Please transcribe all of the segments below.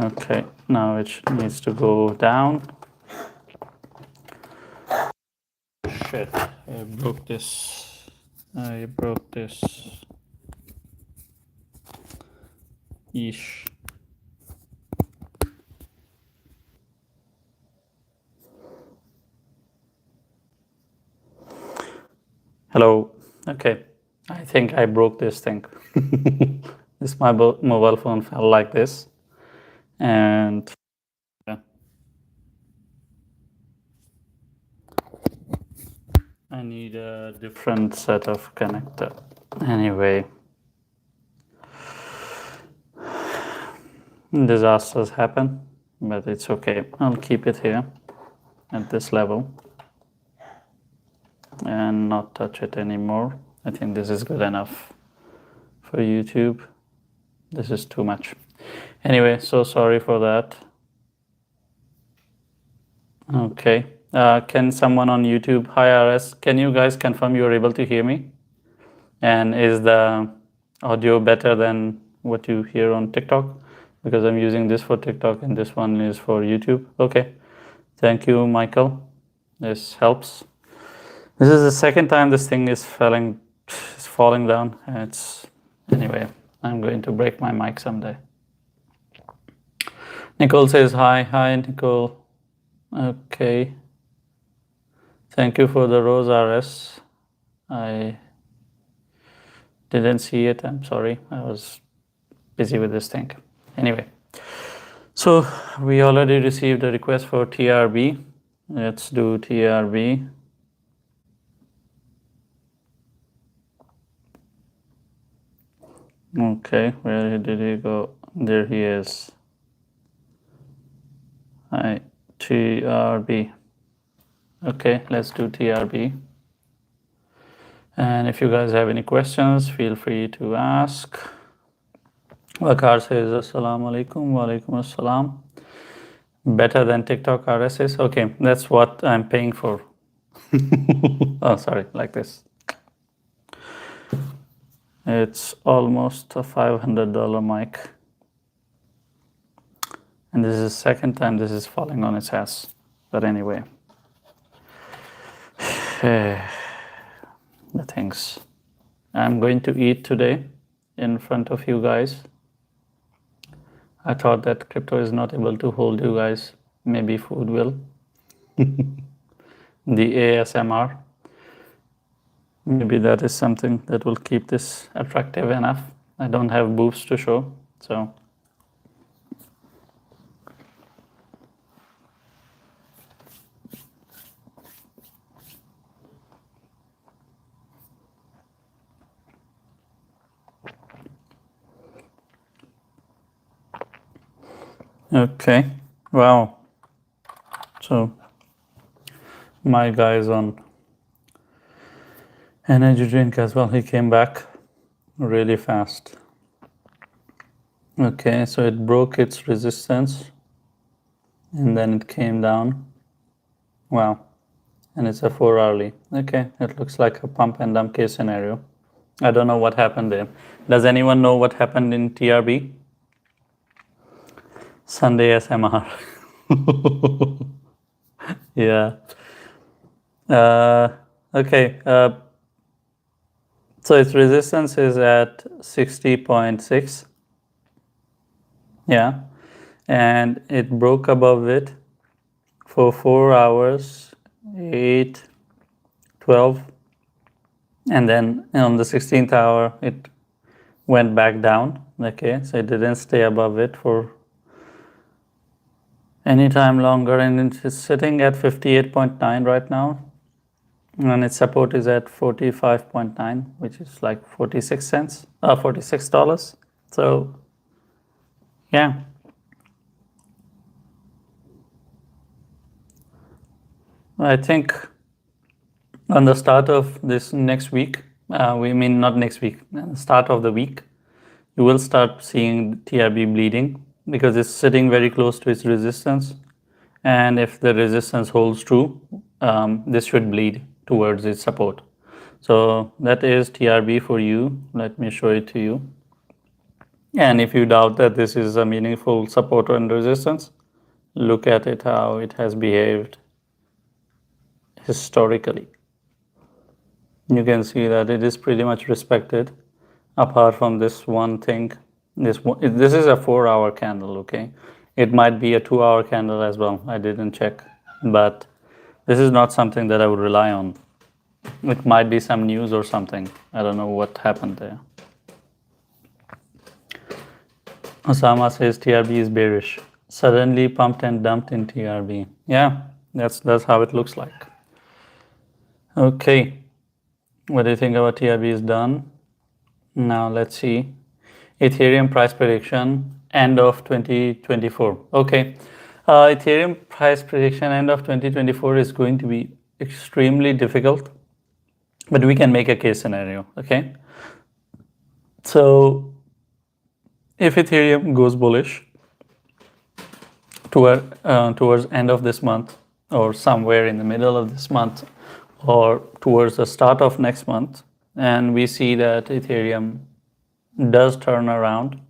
Okay, now it needs to go down. Shit, I broke this. Yeesh. Hello. Okay, I think I broke this thing. This my mobile phone fell like this, and yeah, I need a different set of connector. Anyway, disasters happen, but it's okay. I'll keep it here at this level and not touch it anymore. I think this is good enough for YouTube. This is too much. Anyway, so sorry for that. Okay. Can someone on YouTube, hi RS, can you guys confirm you're able to hear me? And is the audio better than what you hear on TikTok? Because I'm using this for TikTok and this one is for YouTube. Okay. Thank you, Michael. This helps. This is the second time this thing is falling down. Anyway, I'm going to break my mic someday. Nicole says hi. Hi, Nicole. Okay. Thank you for the rose, RS. I didn't see it. I'm sorry. I was busy with this thing. Anyway, so we already received a request for TRB. Let's do TRB. Okay, where did he go? There he is. Hi, TRB. Okay, let's do TRB. And if you guys have any questions, feel free to ask. Wakar says, Assalamu alaikum, wa alaikum assalam. Better than TikTok RSS? Okay, that's what I'm paying for. Oh, sorry, like this. It's almost a $500 mic. And this is the second time this is falling on its ass. But anyway. The things. I'm going to eat today in front of you guys. I thought that crypto is not able to hold you guys. Maybe food will. The ASMR. Maybe that is something that will keep this attractive enough. I don't have boobs to show, so. Okay, wow. So my guy is on energy drink as well. He came back really fast. Okay, so it broke its resistance and then it came down. Wow. And it's a 4-hourly. Okay, it looks like a pump and dump case scenario. I don't know what happened there. Does anyone know what happened in TRB? Sunday SMR. Yeah. Okay. So its resistance is at 60.6. Yeah. And it broke above it for 4 hours, 8, 12. And then on the 16th hour, it went back down. Okay. So it didn't stay above it for any time longer, and it's sitting at 58.9 right now, and its support is at 45.9, which is like 46 cents, $46. So yeah, I think on the start of this next week, we mean not next week, start of the week, you will start seeing TRB bleeding, because it's sitting very close to its resistance, and if the resistance holds true, this should bleed towards its support. So that is TRB for you. Let me show it to you. And if you doubt that this is a meaningful support and resistance, look at it how it has behaved historically. You can see that it is pretty much respected apart from this one thing. This is a 4-hour candle, okay? It might be a 2-hour candle as well. I didn't check, but this is not something that I would rely on. It might be some news or something. I don't know what happened there. Osama says TRB is bearish. Suddenly pumped and dumped in TRB. Yeah, that's how it looks like. Okay, what do you think about TRB is done? Now let's see. Ethereum price prediction end of 2024. Okay, Ethereum price prediction end of 2024 is going to be extremely difficult, but we can make a case scenario. Okay, so if Ethereum goes bullish towards end of this month, or somewhere in the middle of this month, or towards the start of next month, and we see that Ethereum does turn around,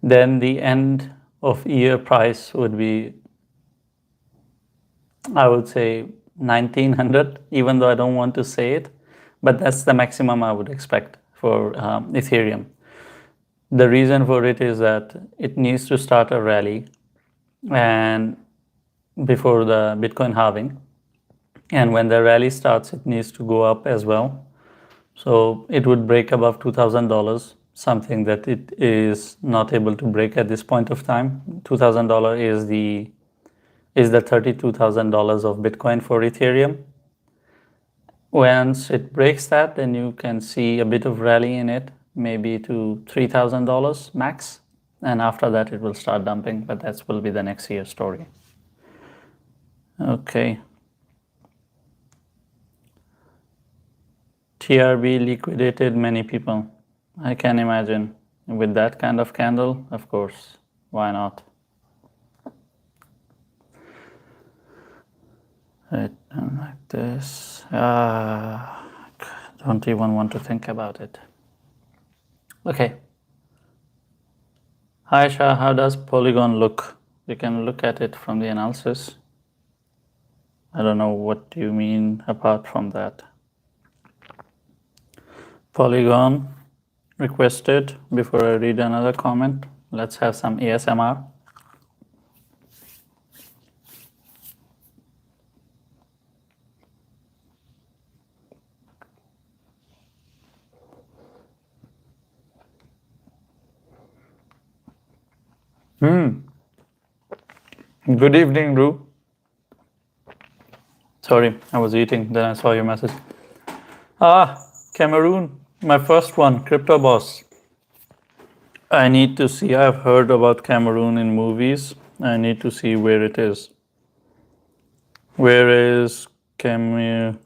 then the end of year price would be, I would say, 1900, even though I don't want to say it, but that's the maximum I would expect for Ethereum. The reason for it is that it needs to start a rally and before the Bitcoin halving, and when the rally starts, it needs to go up as well. So it would break above $2,000, something that it is not able to break at this point of time. $2,000 is the $32,000 of Bitcoin for Ethereum. Once it breaks that, then you can see a bit of rally in it, maybe to $3,000 max, and after that it will start dumping, but that will be the next year story. Okay. TRB liquidated many people. I can imagine. With that kind of candle, of course, why not? Right, like this. Don't even want to think about it. Okay. Hi Shah, how does Polygon look? You can look at it from the analysis. I don't know what you mean apart from that. Polygon requested. Before I read another comment, let's have some ASMR. Good evening, Ru. Sorry, I was eating, then I saw your message. Cameroon, my first one, Crypto Boss. I need to see, I've heard about Cameroon in movies. I need to see where it is. Where is Cameroon?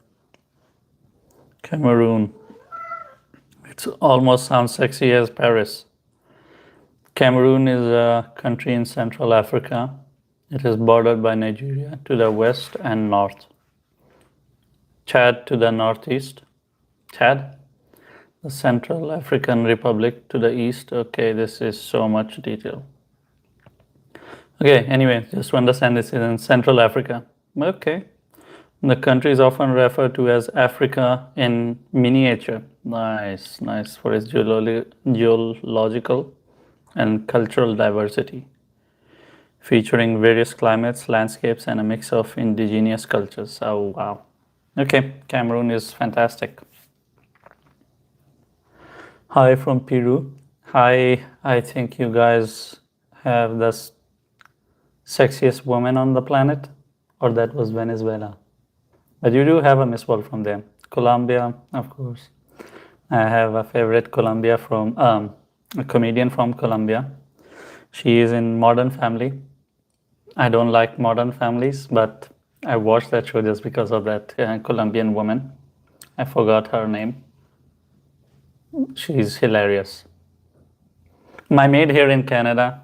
It almost sounds sexy as Paris. Cameroon is a country in Central Africa. It is bordered by Nigeria to the west and north. Chad to the northeast. Chad? The Central African Republic to the east. Okay, this is so much detail. Okay, anyway, just to understand, this is in Central Africa. Okay. The country is often referred to as Africa in miniature. Nice, nice for its geological and cultural diversity, featuring various climates, landscapes, and a mix of indigenous cultures. Oh, wow. Okay, Cameroon is fantastic. Hi from Peru. Hi, I think you guys have the sexiest woman on the planet, or that was Venezuela. But you do have a Miss World from there. Colombia, of course. I have a favorite Colombia from a comedian from Colombia. She is in Modern Family. I don't like Modern Families, but I watched that show just because of that Colombian woman. I forgot her name. She's hilarious. My maid here in Canada,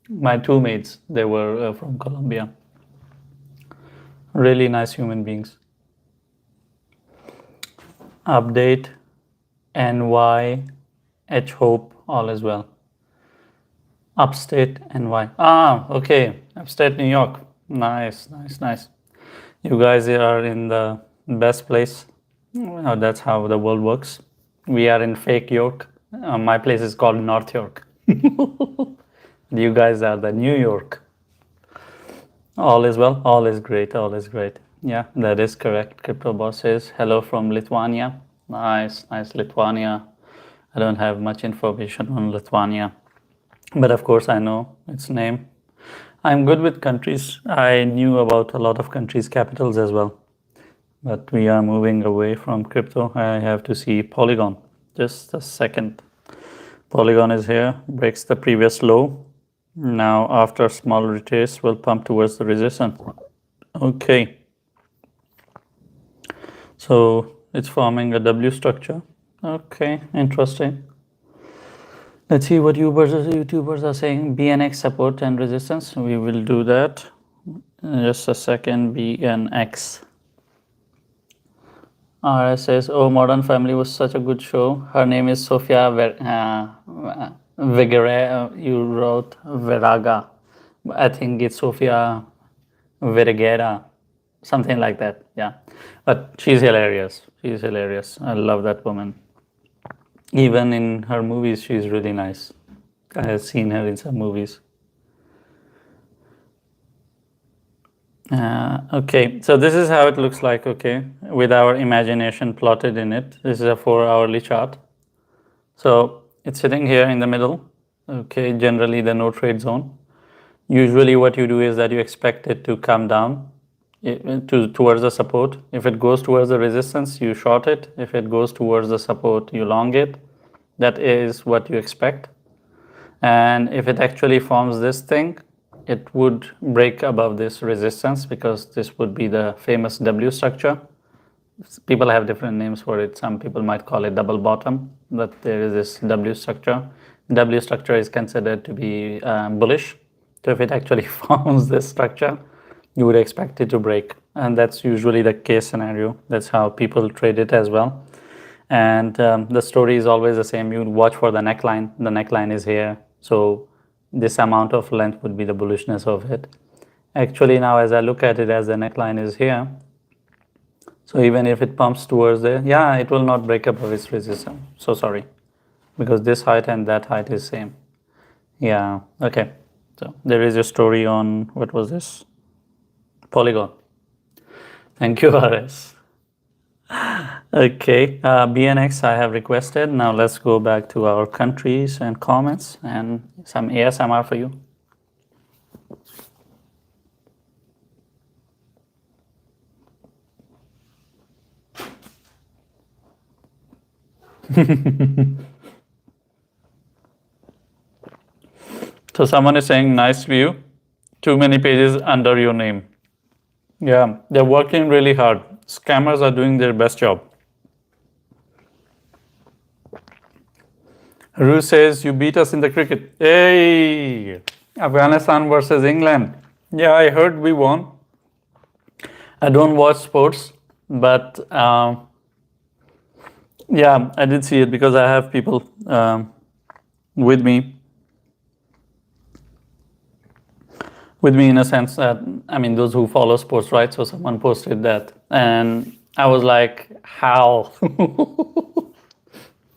my two maids, they were from Colombia. Really nice human beings. Update NY H Hope, all is well. Upstate NY. Ah, okay. Upstate New York. Nice, nice, nice. You guys are in the best place. Well, that's how the world works. We are in fake York. My place is called North York. You guys are the New York. All is well. All is great. All is great. Yeah, that is correct. Crypto Boss says hello from Lithuania. Nice, nice Lithuania. I don't have much information on Lithuania, but of course I know its name. I'm good with countries. I knew about a lot of countries' capitals as well. But we are moving away from crypto. I have to see Polygon. Just a second. Polygon is here, breaks the previous low. Now, after small retrace, will pump towards the resistance. Okay. So it's forming a W structure. Okay, interesting. Let's see what YouTubers are saying. BNX support and resistance. We will do that. Just a second. BNX. RS says, "Oh, Modern Family was such a good show. Her name is Sofia Vergara. You wrote Veraga. I think it's Sofia Vergara, something like that. Yeah, but she's hilarious. She's hilarious. I love that woman. Even in her movies, she's really nice. I have seen her in some movies." Okay, so this is how it looks like, okay, with our imagination plotted in it. This is a 4-hourly chart. So it's sitting here in the middle, okay, generally the no trade zone. Usually what you do is that you expect it to come down towards the support. If it goes towards the resistance, you short it. If it goes towards the support, you long it. That is what you expect. And if it actually forms this thing, it would break above this resistance because this would be the famous W structure. People have different names for it. Some people might call it double bottom, but there is this W structure. W structure is considered to be bullish. So if it actually forms this structure, you would expect it to break. And that's usually the case scenario. That's how people trade it as well. And the story is always the same. You watch for the neckline. The neckline is here. So this amount of length would be the bullishness of it. Actually, now as I look at it, as the neckline is here, so even if it pumps towards there, yeah, it will not break above its resistance. So sorry, because this height and that height is same. Yeah, okay. So there is a story on, what was this? Polygon. Thank you, RS. Okay, BNX I have requested. Now let's go back to our countries and comments and some ASMR for you. So someone is saying, nice view, too many pages under your name. Yeah, they're working really hard. Scammers are doing their best job. Ru says, you beat us in the cricket. Hey, Afghanistan versus England. Yeah, I heard we won. I don't watch sports, but yeah, I did see it because I have people with me. With me in a sense that, I mean, those who follow sports, right? So someone posted that and I was like, how?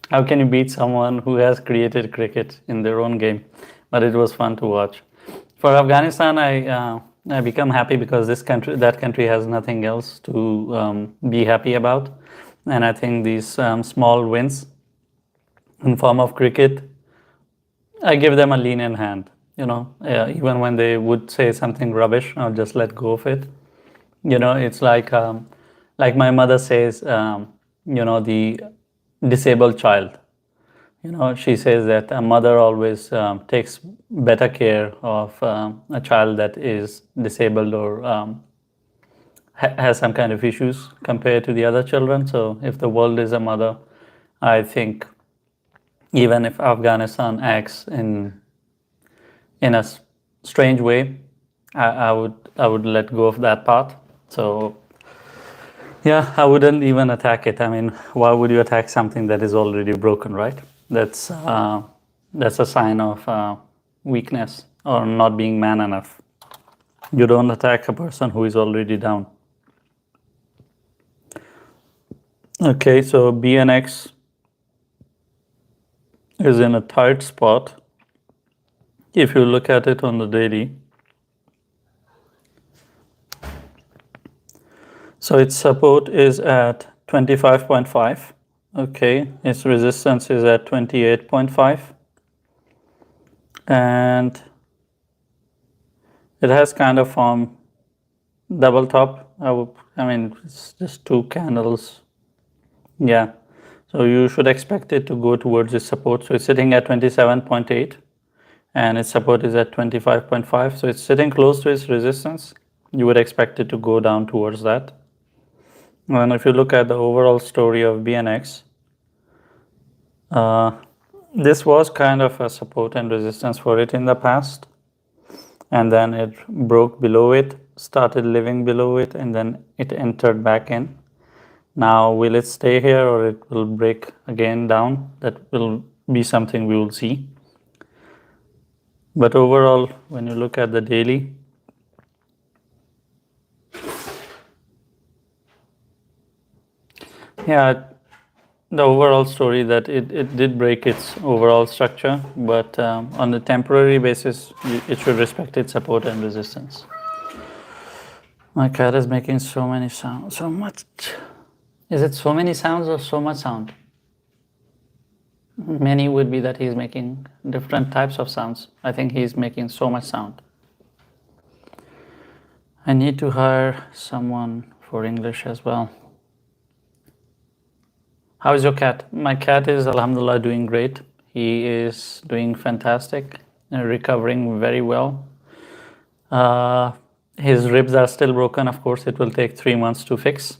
How can you beat someone who has created cricket in their own game? But it was fun to watch. For Afghanistan, I become happy because that country has nothing else to be happy about. And I think these small wins in form of cricket, I give them a lenient hand. You know, even when they would say something rubbish, I'll just let go of it. You know, it's like my mother says, you know, the disabled child. You know, she says that a mother always takes better care of a child that is disabled or has some kind of issues compared to the other children. So if the world is a mother, I think even if Afghanistan acts in a strange way, I would let go of that part. So yeah, I wouldn't even attack it. I mean, why would you attack something that is already broken, right? That's a sign of weakness or not being man enough. You don't attack a person who is already down. Okay, so BNX is in a tight spot. If you look at it on the daily, so its support is at 25.5. Okay, its resistance is at 28.5. And it has kind of formed double top. I mean, it's just two candles. Yeah, so you should expect it to go towards its support. So it's sitting at 27.8 and its support is at 25.5. So it's sitting close to its resistance. You would expect it to go down towards that. And if you look at the overall story of BNX, this was kind of a support and resistance for it in the past. And then it broke below it, started living below it, and then it entered back in. Now, will it stay here or it will break again down? That will be something we will see. But overall, when you look at the daily, yeah, the overall story that it did break its overall structure, but on the temporary basis, it should respect its support and resistance. My cat is making so many sounds, so much. Is it so many sounds or so much sound? Many would be that he's making different types of sounds. I think he's making so much sound. I need to hire someone for English as well. How is your cat? My cat is, alhamdulillah, doing great. He is doing fantastic and recovering very well. His ribs are still broken. Of course, it will take 3 months to fix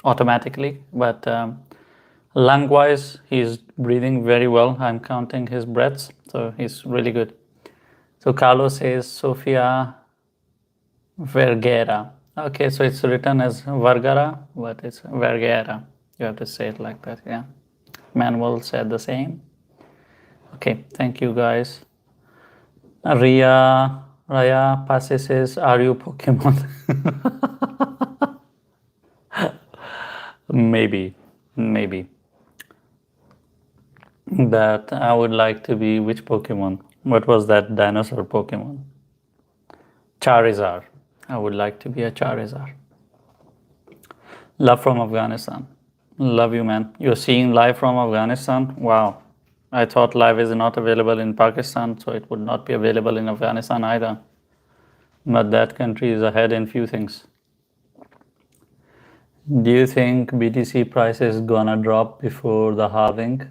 automatically. But lung-wise, he's breathing very well. I'm counting his breaths, so he's really good. So Carlos says Sofia Vergara. Okay, so it's written as Vergara, but it's Vergara. You have to say it like that, yeah. Manuel said the same. Okay, thank you guys. Raya Pase says, are you Pokemon? Maybe. That I would like to be which Pokemon? What was that dinosaur Pokemon? Charizard. I would like to be a Charizard. Love from Afghanistan. Love you, man. You're seeing live from Afghanistan? Wow. I thought live is not available in Pakistan, so it would not be available in Afghanistan either. But that country is ahead in few things. Do you think BTC price is gonna drop before the halving?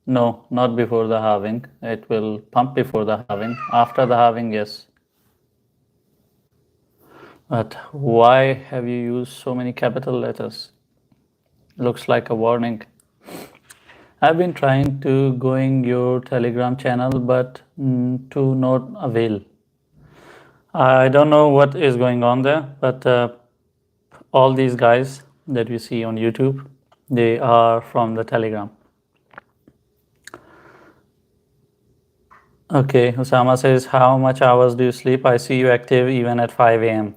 No, not before the halving. It will pump before the halving. After the halving, yes. But why have you used so many capital letters? Looks like a warning. I've been trying to going your Telegram channel, but to not avail. I don't know what is going on there, but all these guys that you see on YouTube, they are from the Telegram. Okay, Osama says, how much hours do you sleep? I see you active even at 5 a.m.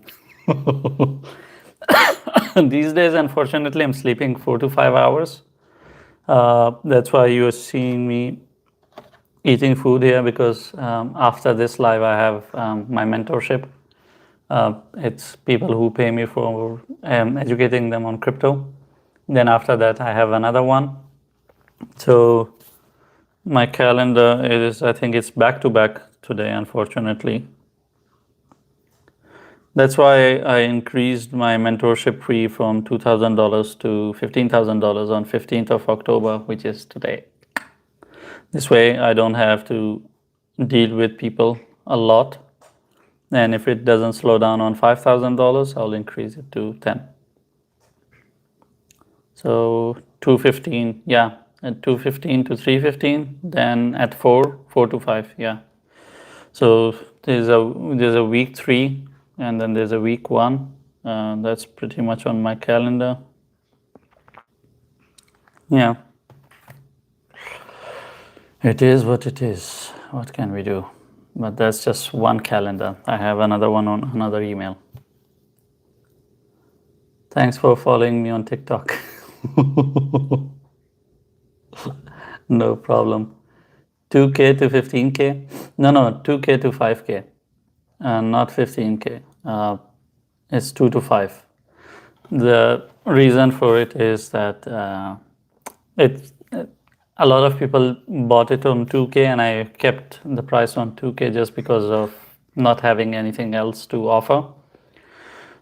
These days, unfortunately, I'm sleeping 4 to 5 hours. That's why you're seeing me eating food here, because after this live, I have my mentorship. It's people who pay me for educating them on crypto. Then after that, I have another one. So my calendar is, I think it's back to back today, unfortunately. That's why I increased my mentorship fee from $2,000 to $15,000 on 15th of October, which is today. This way I don't have to deal with people a lot. And if it doesn't slow down on $5,000, I'll increase it to 10. So 215, yeah, at 215 to 315, then at 4 to 5, yeah. So there's a week 3, and then there's a week 1. That's pretty much on my calendar. Yeah. It is what it is. What can we do? but that's just one calendar. I have another one on another email. Thanks for following me on TikTok. No problem. 2K to 15K? No, 2K to 5K, not 15K. It's 2 to 5. The reason for it is that it a lot of people bought it on 2K, and I kept the price on 2K just because of not having anything else to offer.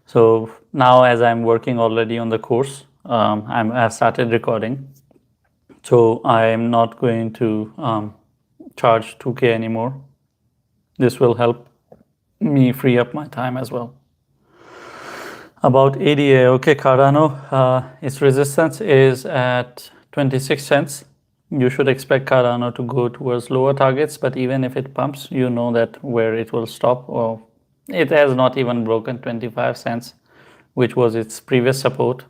So now, as I'm working already on the course, I've started recording. So I am not going to charge 2K anymore. This will help me free up my time as well. About ADA, okay, Cardano, its resistance is at 26 cents. You should expect Cardano to go towards lower targets, but even if it pumps, you know that where it will stop. Or it has not even broken 25 cents, which was its previous support.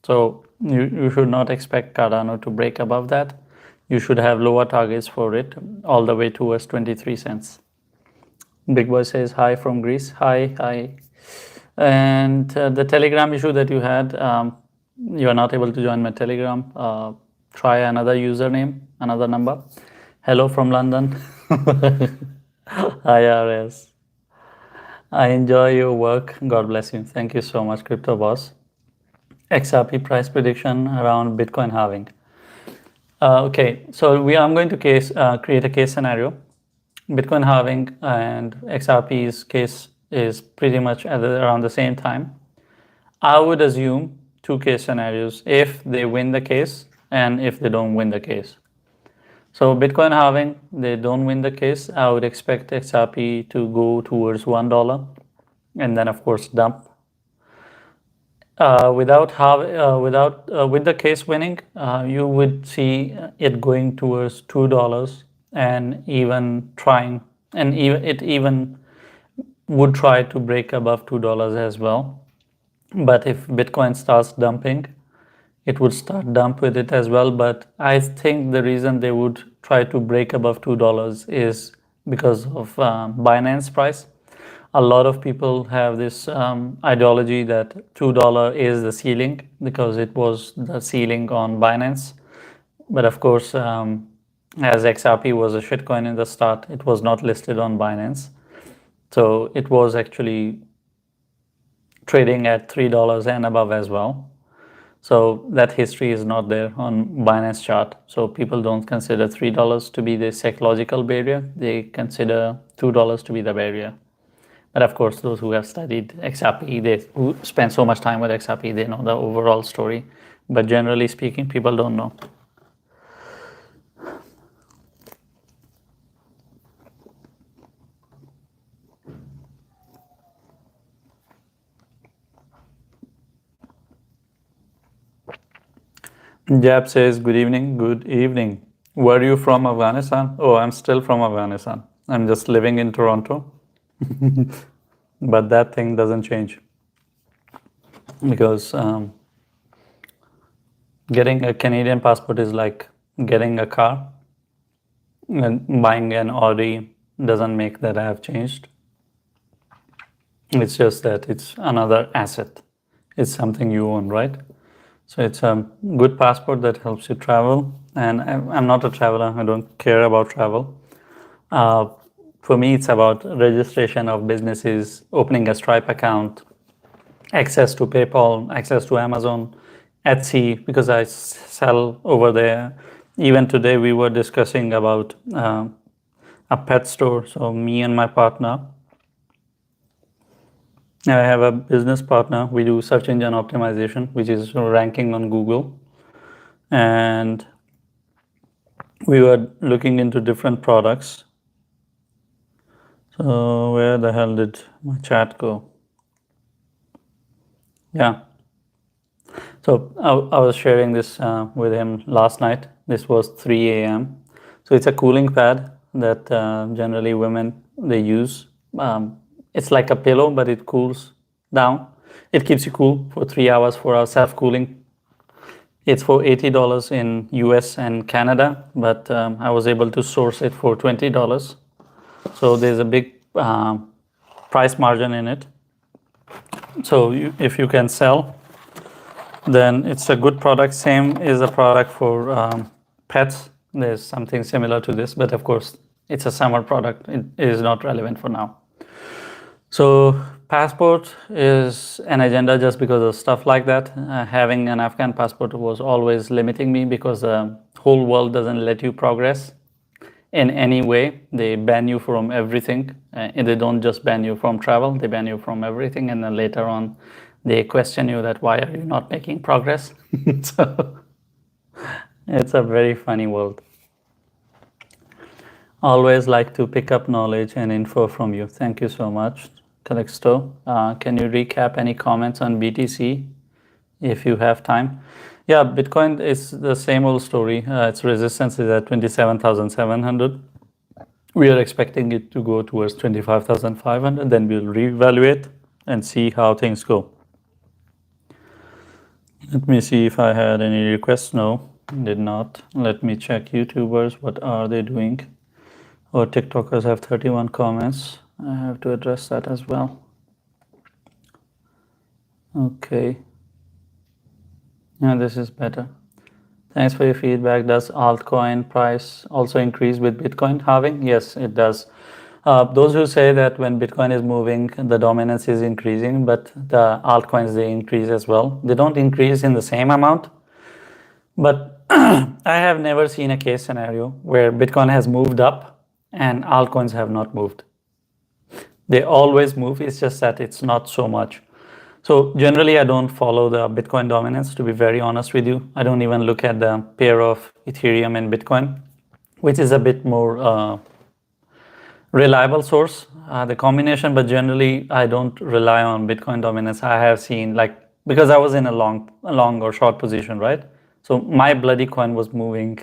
So you should not expect Cardano to break above that. You should have lower targets for it all the way towards 23 cents. Big Boy says hi from Greece. Hi. And the Telegram issue that you had, you are not able to join my Telegram. Try another username, another number. Hello from London. IRS. I enjoy your work. God bless you. Thank you so much, Crypto Boss. XRP price prediction around Bitcoin halving. Okay, so I'm going to create a case scenario. Bitcoin halving and XRP's case is pretty much around the same time. I would assume 2 case scenarios if they win the case and if they don't win the case. So Bitcoin halving, they don't win the case. I would expect XRP to go towards $1 and then of course dump. With the case winning, you would see it going towards $2 and even it even would try to break above $2 as well. But if Bitcoin starts dumping, it would start dump with it as well. But I think the reason they would try to break above $2 is because of Binance price. A lot of people have this ideology that $2 is the ceiling because it was the ceiling on Binance. But of course, as XRP was a shitcoin in the start, it was not listed on Binance. So it was actually trading at $3 and above as well. So that history is not there on Binance chart. So people don't consider $3 to be the psychological barrier. They consider $2 to be the barrier. But of course, those who have studied XRP, who spend so much time with XRP, they know the overall story. But generally speaking, people don't know. Jab says, good evening. Good evening. Were you from Afghanistan? Oh, I'm still from Afghanistan. I'm just living in Toronto. But that thing doesn't change because getting a Canadian passport is like getting a car, and buying an Audi doesn't make that I have changed. It's just that it's another asset. It's something you own, right? So it's a good passport that helps you travel. And I'm not a traveler. I don't care about travel. For me, it's about registration of businesses, opening a Stripe account, access to PayPal, access to Amazon, Etsy, because I sell over there. Even today, we were discussing about a pet store. So me and my partner, I have a business partner. We do search engine optimization, which is ranking on Google. And we were looking into different products. So where the hell did my chat go? Yeah. So I was sharing this with him last night. This was 3 a.m. So it's a cooling pad that generally women, they use. It's like a pillow, but it cools down. It keeps you cool for 3 hours for our self-cooling. It's for $80 in US and Canada, but I was able to source it for $20. So there's a big price margin in it. So if you can sell, then it's a good product. Same is a product for pets. There's something similar to this, but of course it's a summer product. It is not relevant for now. So passport is an agenda just because of stuff like that. Having an Afghan passport was always limiting me because the whole world doesn't let you progress in any way. They ban you from everything. And they don't just ban you from travel, they ban you from everything. And then later on, they question you that why are you not making progress? So it's a very funny world. Always like to pick up knowledge and info from you. Thank you so much, Calixto. Can you recap any comments on BTC if you have time? Yeah, Bitcoin is the same old story. Its resistance is at 27,700. We are expecting it to go towards 25,500. Then we'll reevaluate and see how things go. Let me see if I had any requests. No, did not. Let me check YouTubers. What are they doing? Oh, TikTokers have 31 comments. I have to address that as well. Okay. Yeah, this is better. Thanks for your feedback. Does altcoin price also increase with Bitcoin halving? Yes, it does. Those who say that when Bitcoin is moving, the dominance is increasing, but the altcoins, they increase as well. They don't increase in the same amount, but I have never seen a case scenario where Bitcoin has moved up and altcoins have not moved. They always move. It's just that it's not so much. So generally, I don't follow the Bitcoin dominance, to be very honest with you. I don't even look at the pair of Ethereum and Bitcoin, which is a bit more reliable source, the combination, but generally I don't rely on Bitcoin dominance. I have seen, like, because I was in a long or short position, right? So my bloody coin was moving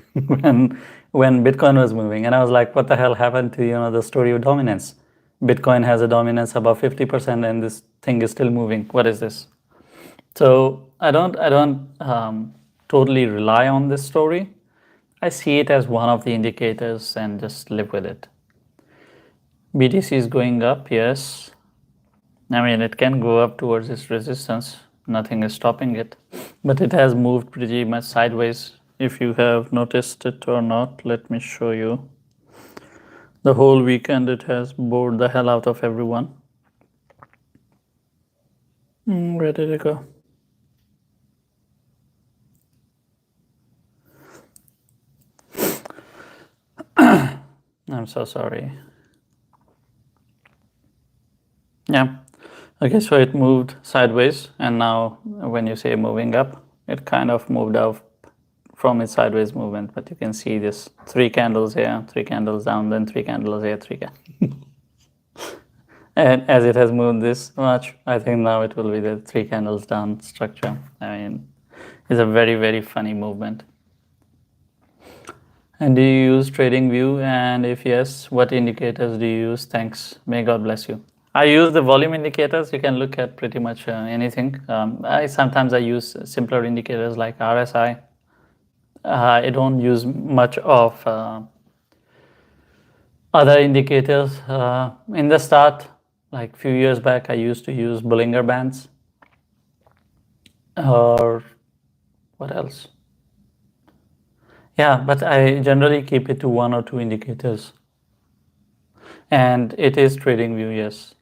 when Bitcoin was moving, and I was like, what the hell happened to the story of dominance? Bitcoin has a dominance above 50%, and this thing is still moving. What is this? So I don't totally rely on this story. I see it as one of the indicators and just live with it. BTC is going up, yes. I mean, it can go up towards its resistance. Nothing is stopping it. But it has moved pretty much sideways. If you have noticed it or not, let me show you. The whole weekend it has bored the hell out of everyone. Where did it go? I'm so sorry. Yeah. Okay, so it moved sideways, and now when you say moving up, it kind of moved out from its sideways movement, but you can see this 3 candles here, 3 candles down, then 3 candles here, 3 candles. And as it has moved this much, I think now it will be the 3 candles down structure. I mean, it's a very, very funny movement. And do you use TradingView? And if yes, what indicators do you use? Thanks. May God bless you. I use the volume indicators. You can look at pretty much anything. Sometimes I use simpler indicators like RSI. I don't use much of other indicators. In the start, like a few years back, I used to use Bollinger Bands. Or what else? Yeah, but I generally keep it to 1 or 2 indicators. And it is TradingView, yes.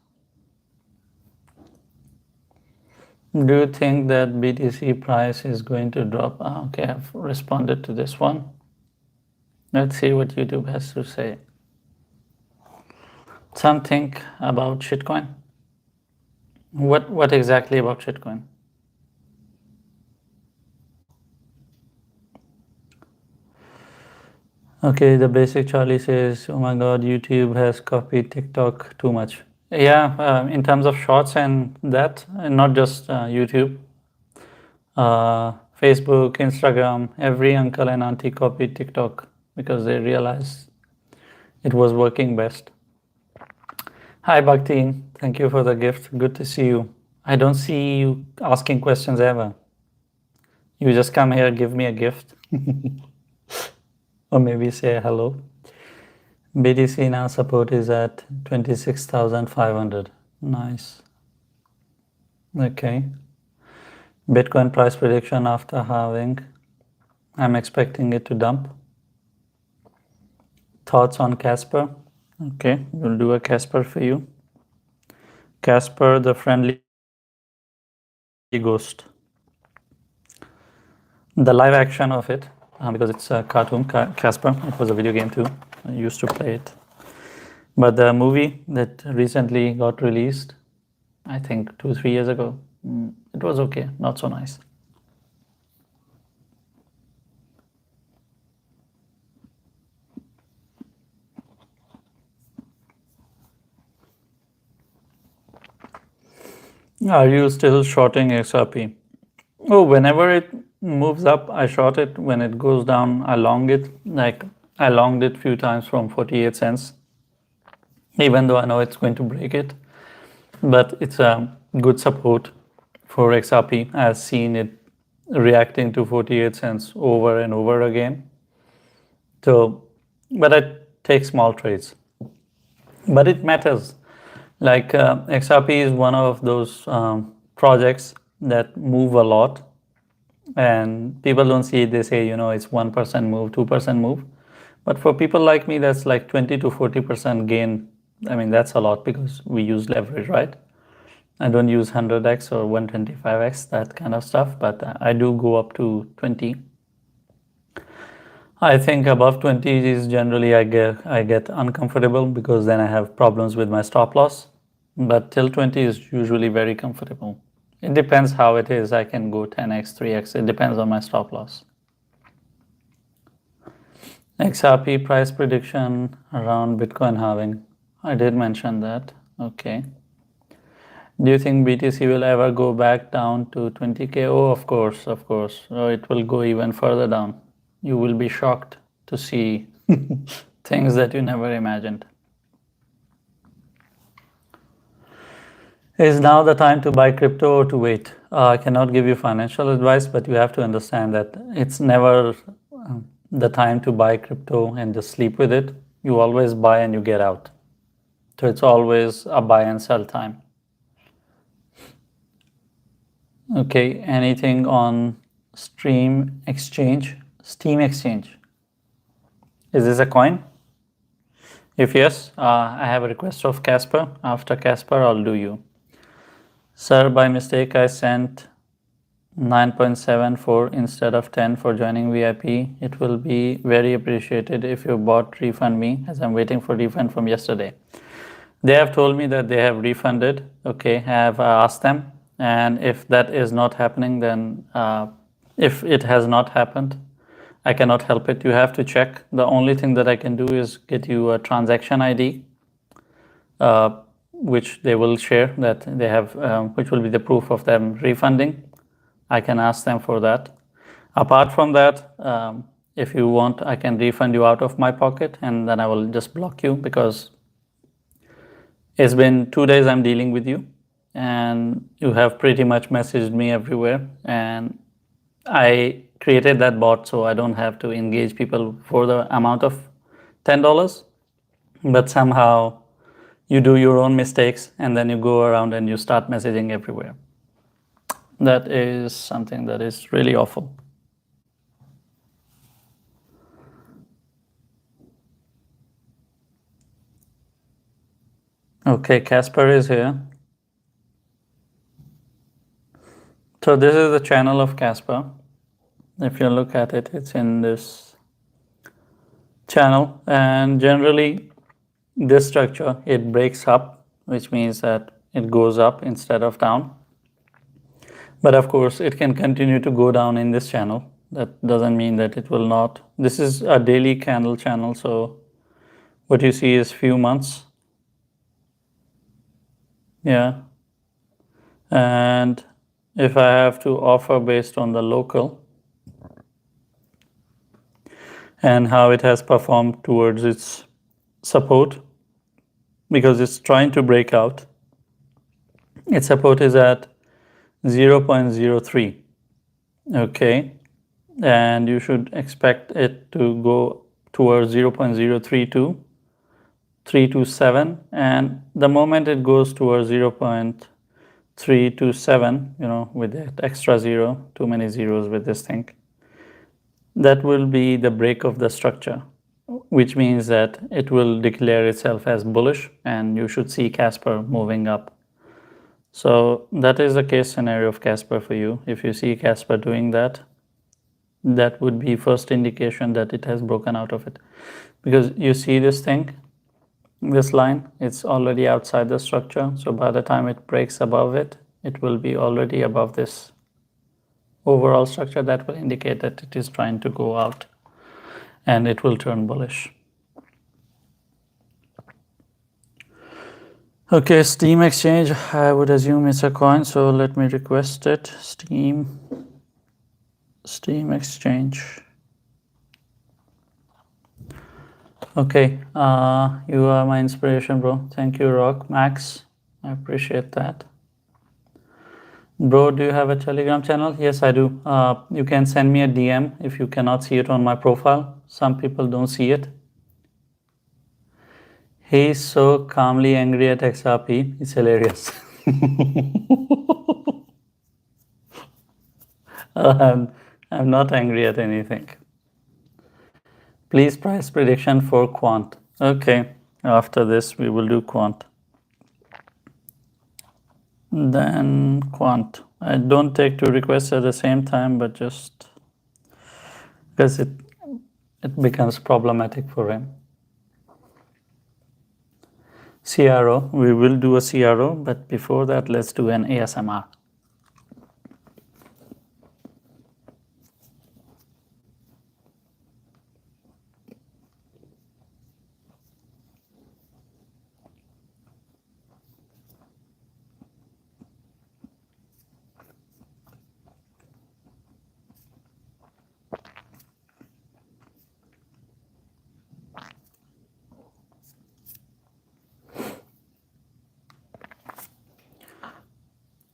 Do you think that BTC price is going to drop? Okay, I've responded to this one. Let's see what YouTube has to say. Something about shitcoin. What exactly about shitcoin? Okay, the basic Charlie says, oh my god, YouTube has copied TikTok too much. Yeah, in terms of shorts and that, and not just YouTube. Facebook, Instagram, every uncle and auntie copied TikTok because they realized it was working best. Hi Bhakti, thank you for the gift. Good to see you. I don't see you asking questions ever. You just come here, give me a gift, or maybe say hello. BTC now support is at 26,500. Nice. Okay. Bitcoin price prediction after halving. I'm expecting it to dump. Thoughts on Casper? Okay, we'll do a Casper for you. Casper, the friendly ghost. The live action of it, because it's a cartoon, Casper. It was a video game too. I used to play it. But the movie that recently got released, I think 2-3 years ago, it was okay, not so nice. Are you still shorting XRP? Oh, whenever it moves up, I short it. When it goes down, I long it. Like I longed it few times from 48 cents, even though I know it's going to break it. But it's a good support for XRP. I've seen it reacting to 48 cents over and over again. So, but I take small trades. But it matters. Like XRP is one of those projects that move a lot, and people don't see it. They say, it's 1% move, 2% move. But for people like me, that's like 20 to 40% gain. I mean, that's a lot because we use leverage, right? I don't use 100x or 125x, that kind of stuff, but I do go up to 20. I think above 20 is generally I get uncomfortable because then I have problems with my stop loss. But till 20 is usually very comfortable. It depends how it is. I can go 10x, 3x. It depends on my stop loss. XRP price prediction around Bitcoin halving. I did mention that. Okay. Do you think BTC will ever go back down to 20K? Oh, of course, of course. Oh, it will go even further down. You will be shocked to see things that you never imagined. Is now the time to buy crypto or to wait? I cannot give you financial advice, but you have to understand that it's never the time to buy crypto and just sleep with it. You always buy and you get out. So it's always a buy and sell time. Okay, anything on Steam Exchange? Is this a coin? If yes, I have a request of Casper. After Casper, I'll do you. Sir, by mistake, I sent 9.74 instead of 10 for joining VIP. It will be very appreciated if your bot refund me, as I'm waiting for refund from yesterday. They have told me that they have refunded. Okay, I have asked them. And if that is not happening, then if it has not happened, I cannot help it. You have to check. The only thing that I can do is get you a transaction ID, which they will share that they have, which will be the proof of them refunding. I can ask them for that. Apart from that, if you want, I can refund you out of my pocket, and then I will just block you because it's been 2 days I'm dealing with you, and you have pretty much messaged me everywhere, and I created that bot so I don't have to engage people for the amount of $10, but somehow you do your own mistakes and then you go around and you start messaging everywhere. That is something that is really awful. Okay, Casper is here. So this is the channel of Casper. If you look at it, it's in this channel, and generally this structure, it breaks up, which means that it goes up instead of down. But of course, it can continue to go down in this channel. That doesn't mean that it will not. This is a daily candle channel, so what you see is few months. Yeah. And if I have to offer based on the local and how it has performed towards its support, because it's trying to break out, its support is at 0.03. Okay, and you should expect it to go towards 0.032 0.327, and the moment it goes towards 0.327, with that extra zero, too many zeros with this thing, that will be the break of the structure, which means that it will declare itself as bullish and you should see Casper moving up. So that is the case scenario of Casper for you. If you see Casper doing that, that would be first indication that it has broken out of it. Because you see this thing, this line, it's already outside the structure. So by the time it breaks above it, it will be already above this overall structure. That will indicate that it is trying to go out and it will turn bullish. Okay, Steam Exchange, I would assume it's a coin, so let me request it. Steam Exchange. Okay, you are my inspiration, bro. Thank you, Rock Max. I appreciate that. Bro, do you have a Telegram channel? Yes, I do. You can send me a DM if you cannot see it on my profile. Some people don't see it. He's so calmly angry at XRP. It's hilarious. I'm not angry at anything. Please price prediction for quant. Okay, after this we will do quant. Then quant. I don't take two requests at the same time, but just because it becomes problematic for him. CRO, we will do a CRO, but before that, let's do an ASMR.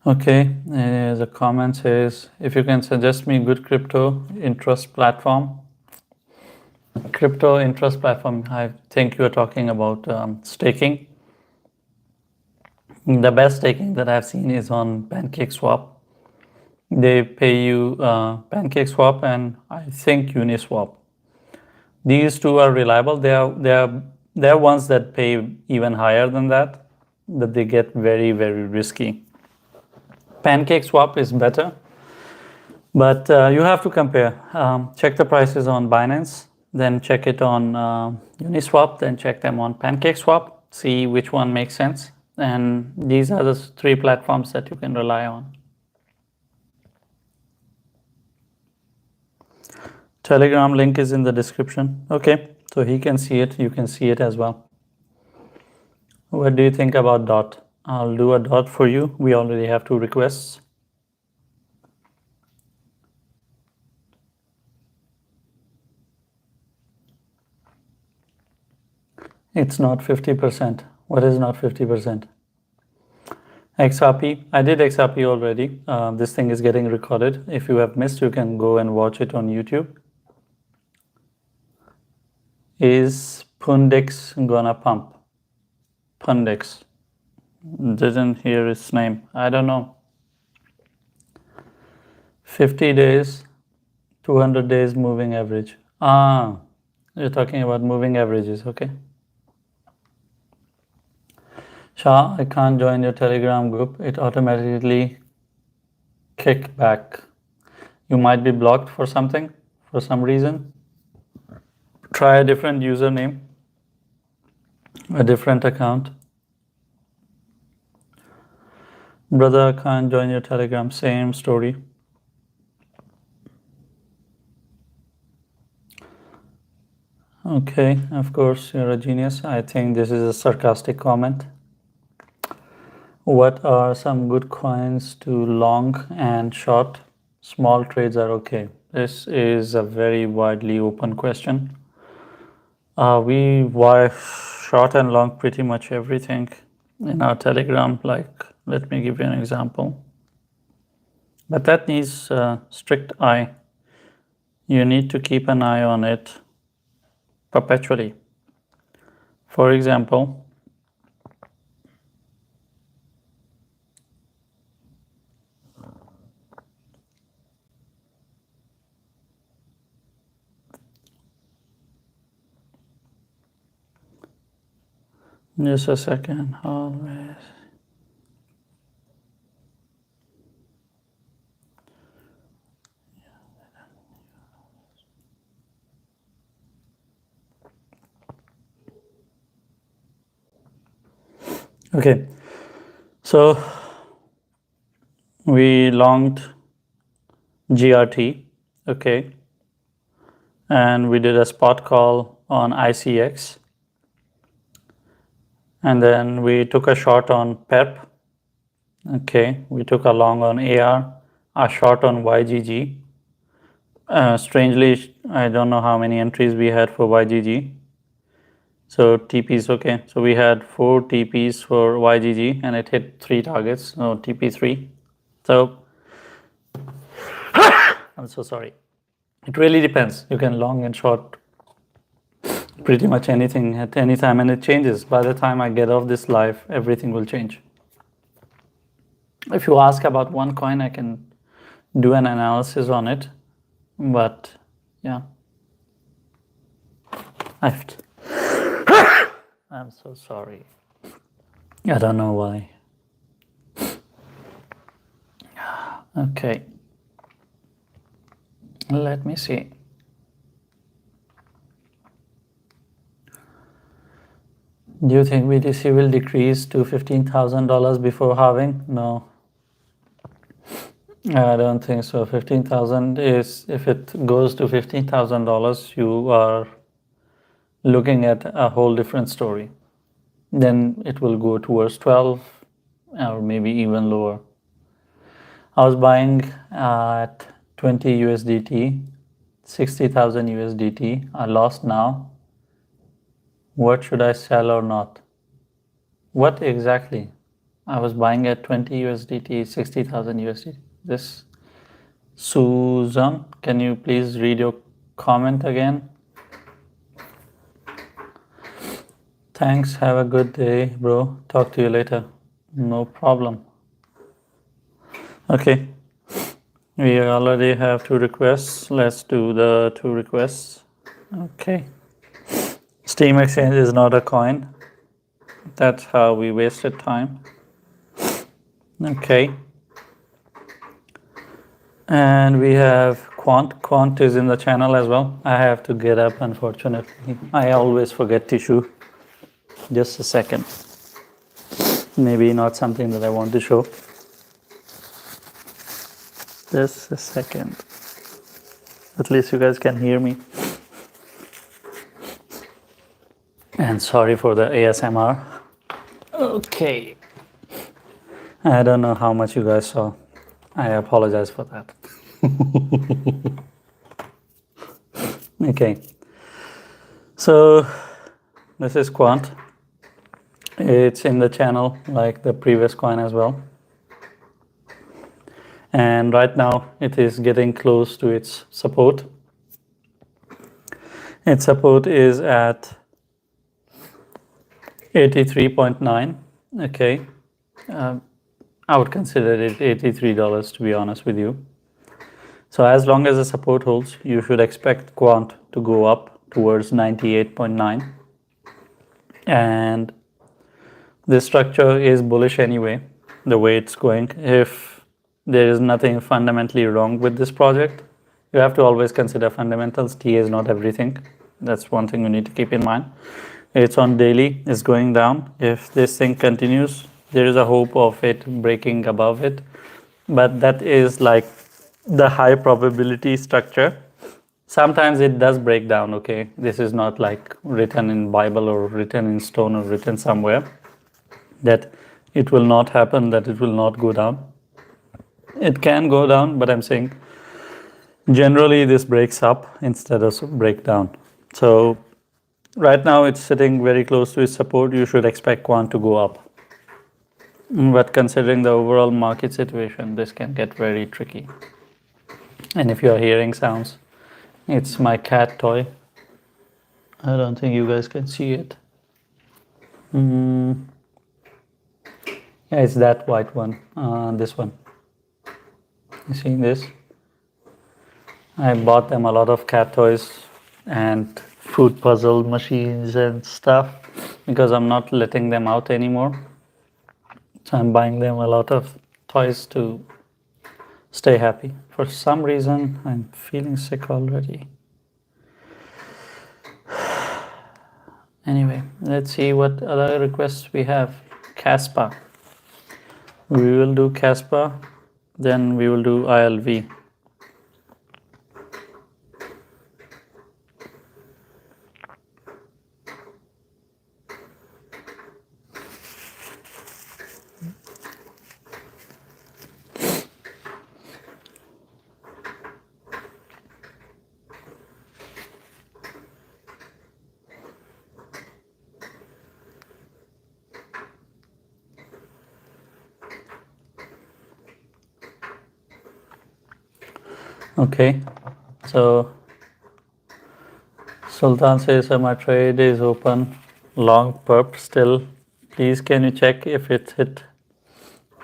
Okay, the comment says, if you can suggest me good crypto interest platform. Crypto interest platform, I think you're talking about staking. The best staking that I've seen is on PancakeSwap. They pay you PancakeSwap and I think Uniswap. These two are reliable. They are ones that pay even higher than that they get very, very risky. PancakeSwap is better, but you have to compare. Check the prices on Binance, then check it on Uniswap, then check them on PancakeSwap, see which one makes sense. And these are the three platforms that you can rely on. Telegram link is in the description. Okay, so he can see it, you can see it as well. What do you think about DOT? I'll do a DOT for you. We already have 2 requests. It's not 50%. What is not 50%? XRP. I did XRP already. This thing is getting recorded. If you have missed, you can go and watch it on YouTube. Is Pundix gonna pump? Pundix. Didn't hear its name. I don't know. 50 days, 200 days moving average. You're talking about moving averages, okay. Shah, I can't join your Telegram group. It automatically kick back. You might be blocked for something, for some reason. Try a different username, a different account. Brother, I can't join your Telegram. Same story. Okay, of course, you're a genius. I think this is a sarcastic comment. What are some good coins to long and short? Small trades are okay. This is a very widely open question. We short and long pretty much everything in our Telegram. Like, let me give you an example. But that needs a strict eye. You need to keep an eye on it perpetually. For example, just a second, always. Okay, so we longed GRT, okay, and we did a spot call on ICX, and then we took a short on PEP, okay, we took a long on AR, a short on YGG. Strangely, I don't know how many entries we had for YGG. So TPs, okay. So we had 4 TPs for YGG and it hit 3 targets, no TP3. So I'm so sorry. It really depends. You can long and short pretty much anything at any time and it changes. By the time I get off this live, everything will change. If you ask about one coin, I can do an analysis on it. But yeah, I'm so sorry. I don't know why. Okay. Let me see. Do you think BTC will decrease to $15,000 before halving? No. I don't think so. 15,000 is, if it goes to $15,000, you are looking at a whole different story. Then it will go towards 12 or maybe even lower. I was buying at 20 USDT, 60,000 USDT. I lost now. What should I sell or not? What exactly? I was buying at 20 USDT, 60,000 USDT. This Susan, can you please read your comment again? Thanks, have a good day, bro. Talk to you later. No problem. Okay, we already have 2 requests. Let's do the 2 requests. Okay. Steam Exchange is not a coin. That's how we wasted time. Okay. And we have Quant. Quant is in the channel as well. I have to get up, unfortunately. I always forget tissue. Just a second. Maybe not something that I want to show. Just a second. At least you guys can hear me. And sorry for the ASMR. Okay. I don't know how much you guys saw. I apologize for that. Okay. So this is Quant. It's in the channel like the previous coin as well. And right now it is getting close to its support. Its support is at 83.9. Okay. I would consider it $83 to be honest with you. So as long as the support holds, you should expect Quant to go up towards 98.9. And this structure is bullish anyway, the way it's going. If there is nothing fundamentally wrong with this project, you have to always consider fundamentals. TA is not everything. That's one thing you need to keep in mind. It's on daily, it's going down. If this thing continues, there is a hope of it breaking above it. But that is like the high probability structure. Sometimes it does break down, okay? This is not like written in Bible or written in stone or written somewhere that it will not happen, that it will not go down. It can go down, but I'm saying generally this breaks up instead of break down. So right now it's sitting very close to its support. You should expect Quant to go up. But considering the overall market situation, this can get very tricky. And if you're hearing sounds, it's my cat toy. I don't think you guys can see it. Yeah, it's that white one. This one. You see this? I bought them a lot of cat toys and food puzzle machines and stuff because I'm not letting them out anymore. So I'm buying them a lot of toys to stay happy. For some reason, I'm feeling sick already. Anyway, let's see what other requests we have. Caspa. We will do Caspa, then we will do ILV. Okay, so Sultan says my trade is open, long perp still. Please can you check if it hit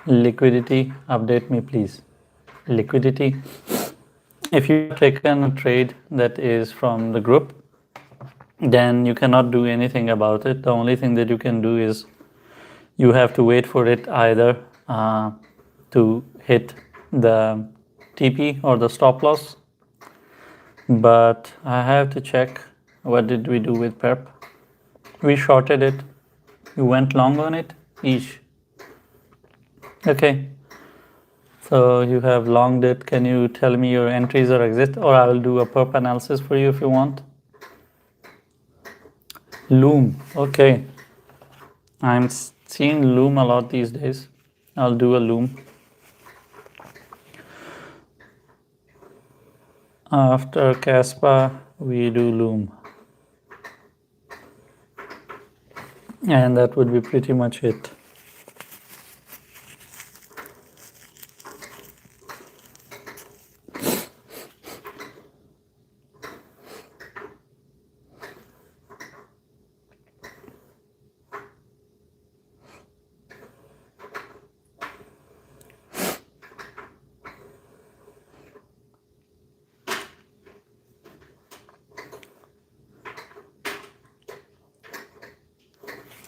liquidity? Update me please. Liquidity. If you have taken a trade that is from the group, then you cannot do anything about it. The only thing that you can do is you have to wait for it either to hit the TP or the stop loss. But I have to check what did we do with perp. We shorted it. You went long on it. Each. Okay. So you have longed it. Can you tell me your entries or exit, or I will do a perp analysis for you if you want. Loom. Okay. I'm seeing Loom a lot these days. I'll do a Loom. After Caspa, we do Loom. And that would be pretty much it.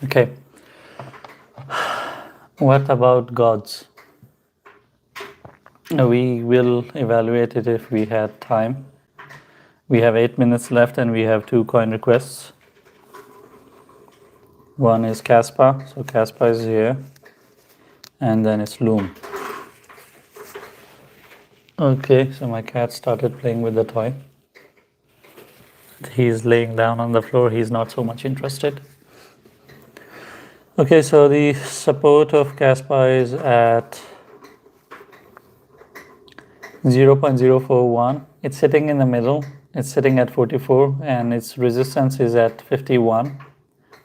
Okay. What about gods? We will evaluate it if we had time. We have 8 minutes left and we have 2 coin requests. One is Caspa, so Caspa is here, and then it's Loom. Okay, so my cat started playing with the toy. He's laying down on the floor, he's not so much interested. Okay, so the support of Caspa is at 0.041. It's sitting in the middle. It's sitting at 44 and its resistance is at 51,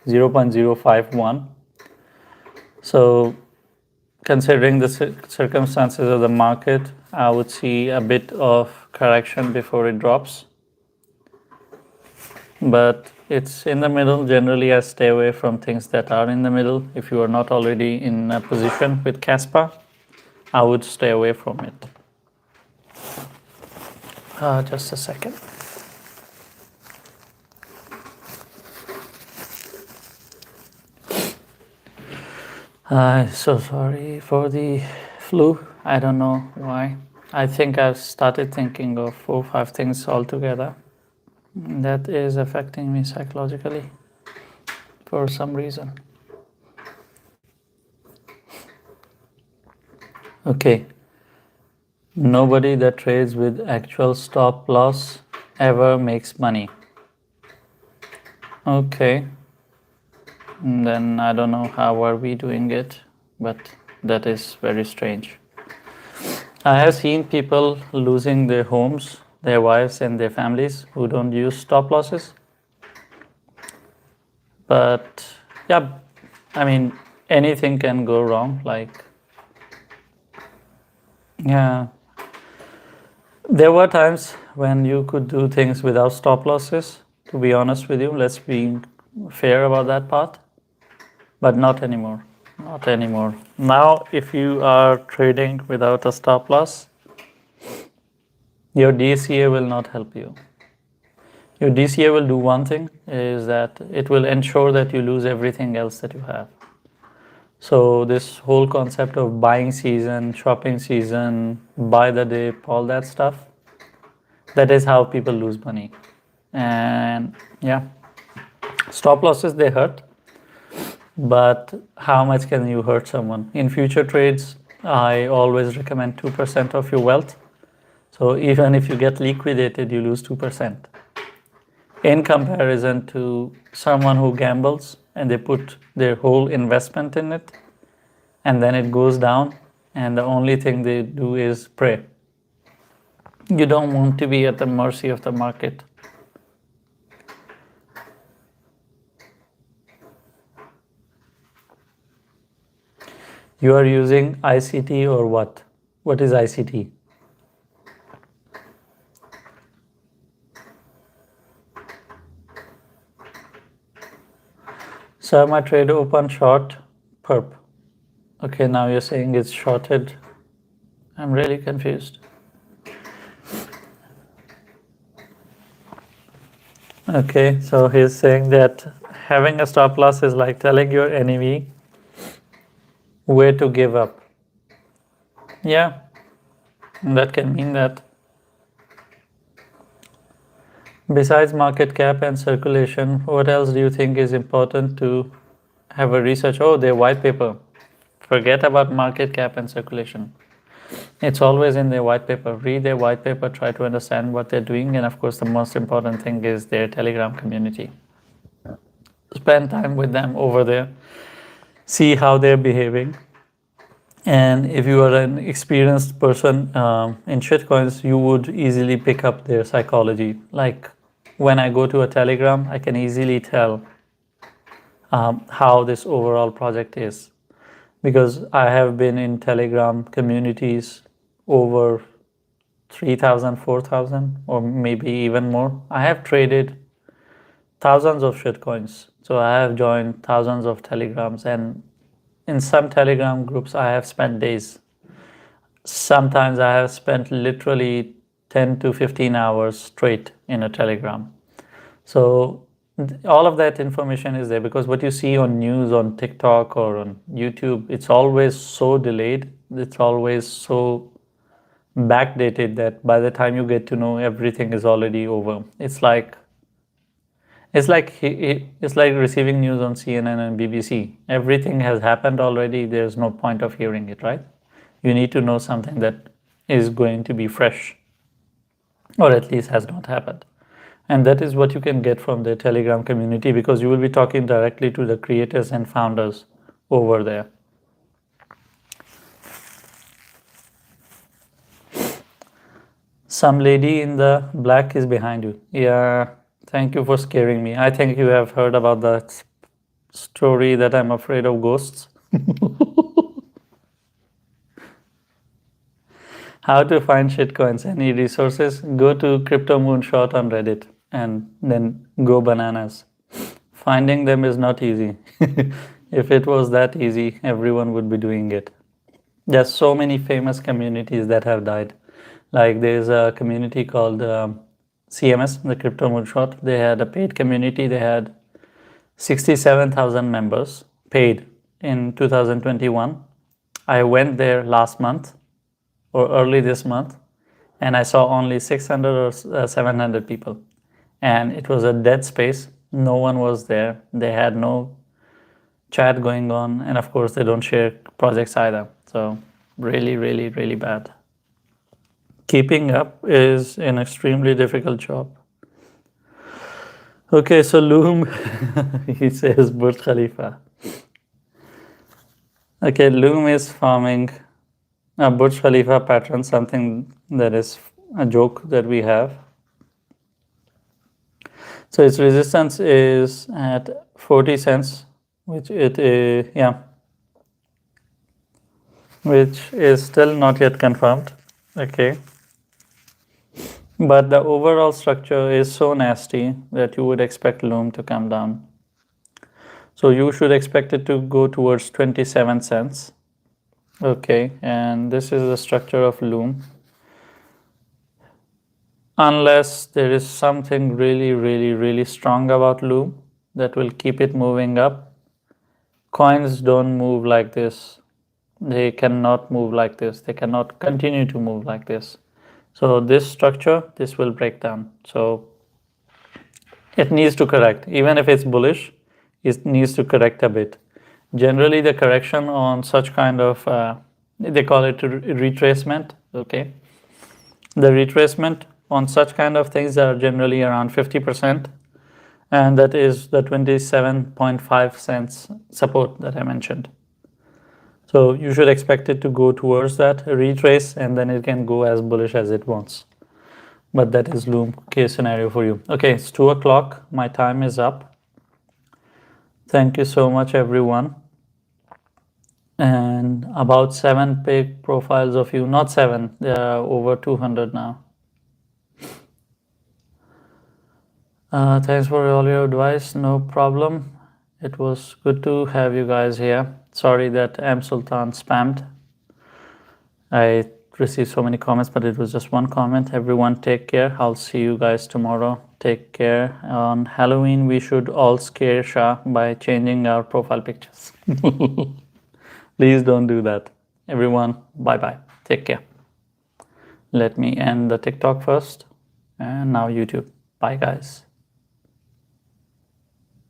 0.051. So considering the circumstances of the market, I would see a bit of correction before it drops. But it's in the middle. Generally, I stay away from things that are in the middle. If you are not already in a position with Caspa, I would stay away from it. Just a second. So sorry for the flu. I don't know why. I think I've started thinking of 4 or 5 things altogether. That is affecting me psychologically for some reason. Okay. Nobody that trades with actual stop loss ever makes money. Okay. Then I don't know how are we doing it, but that is very strange. I have seen people losing their homes, their wives and their families who don't use stop losses. But yeah, I mean, anything can go wrong. Like, yeah, there were times when you could do things without stop losses, to be honest with you. Let's be fair about that part. but not anymore. Not anymore. Now, if you are trading without a stop loss, your DCA will not help you. Your DCA will do one thing, is that it will ensure that you lose everything else that you have. So this whole concept of buying season, shopping season, buy the dip, all that stuff, that is how people lose money. And yeah, stop losses, they hurt, but how much can you hurt someone? In future trades, I always recommend 2% of your wealth. So even if you get liquidated, you lose 2%. In comparison to someone who gambles and they put their whole investment in it, and then it goes down, and the only thing they do is pray. You don't want to be at the mercy of the market. You are using ICT or what? What is ICT? So my trade open short perp. Okay, now you're saying it's shorted. I'm really confused. Okay, so he's saying that having a stop loss is like telling your enemy where to give up. Yeah, that can mean that. Besides market cap and circulation, what else do you think is important to have a research? Oh, their white paper. Forget about market cap and circulation. It's always in their white paper. Read their white paper, try to understand what they're doing, and of course, the most important thing is their Telegram community. Spend time with them over there, see how they're behaving. And if you are an experienced person in shitcoins, you would easily pick up their psychology. Like when I go to a Telegram, I can easily tell how this overall project is, because I have been in Telegram communities over 3,000, 4,000, or maybe even more. I have traded thousands of shitcoins. So I have joined thousands of Telegrams, and in some Telegram groups, I have spent days. Sometimes I have spent literally 10 to 15 hours straight in a Telegram. So all of that information is there, because what you see on news on TikTok or on YouTube, it's always so delayed. It's always so backdated that by the time you get to know, everything is already over. It's like receiving news on CNN and BBC. Everything has happened already. There's no point of hearing it, right? You need to know something that is going to be fresh, or at least has not happened. And that is what you can get from the Telegram community, because you will be talking directly to the creators and founders over there. Some lady in the black is behind you. Yeah. Thank you for scaring me. I think you have heard about that story that I'm afraid of ghosts. How to find shitcoins? Any resources? Go to Crypto Moonshot on Reddit and then go bananas. Finding them is not easy. If it was that easy, everyone would be doing it. There's so many famous communities that have died. Like there's a community called CMS, the Crypto Moonshot. They had a paid community. They had 67,000 members paid in 2021. I went there last month or early this month, and I saw only 600 or 700 people. And it was a dead space. No one was there. They had no chat going on. And of course, they don't share projects either. So really, really, really bad. Keeping up is an extremely difficult job. Okay, so Loom, he says Burj Khalifa. Okay, Loom is farming a Burj Khalifa pattern, something that is a joke that we have. So its resistance is at 40 cents, which which is still not yet confirmed. Okay. But the overall structure is so nasty that you would expect Loom to come down. So you should expect it to go towards 27 cents. Okay, and this is the structure of Loom. Unless there is something really strong about Loom that will keep it moving up. Coins don't move like this. They cannot move like this. They cannot continue to move like this. So this structure, this will break down. So it needs to correct. Even if it's bullish, it needs to correct a bit. Generally, the correction on such kind of, they call it retracement, okay? The retracement on such kind of things are generally around 50%, and that is the 27.5 cents support that I mentioned. So you should expect it to go towards that, retrace, and then it can go as bullish as it wants. But that is Loom case scenario for you. Okay, it's 2 o'clock. My time is up. Thank you so much, everyone. And about 7 big profiles of you, not 7, there are over 200 now. Thanks for all your advice. No problem. It was good to have you guys here. Sorry that M Sultan spammed. I received so many comments, but it was just one comment. Everyone take care. I'll see you guys tomorrow. Take care. On Halloween, we should all scare Shah by changing our profile pictures. Please don't do that. Everyone, bye-bye. Take care. Let me end the TikTok first, and now YouTube. Bye, guys.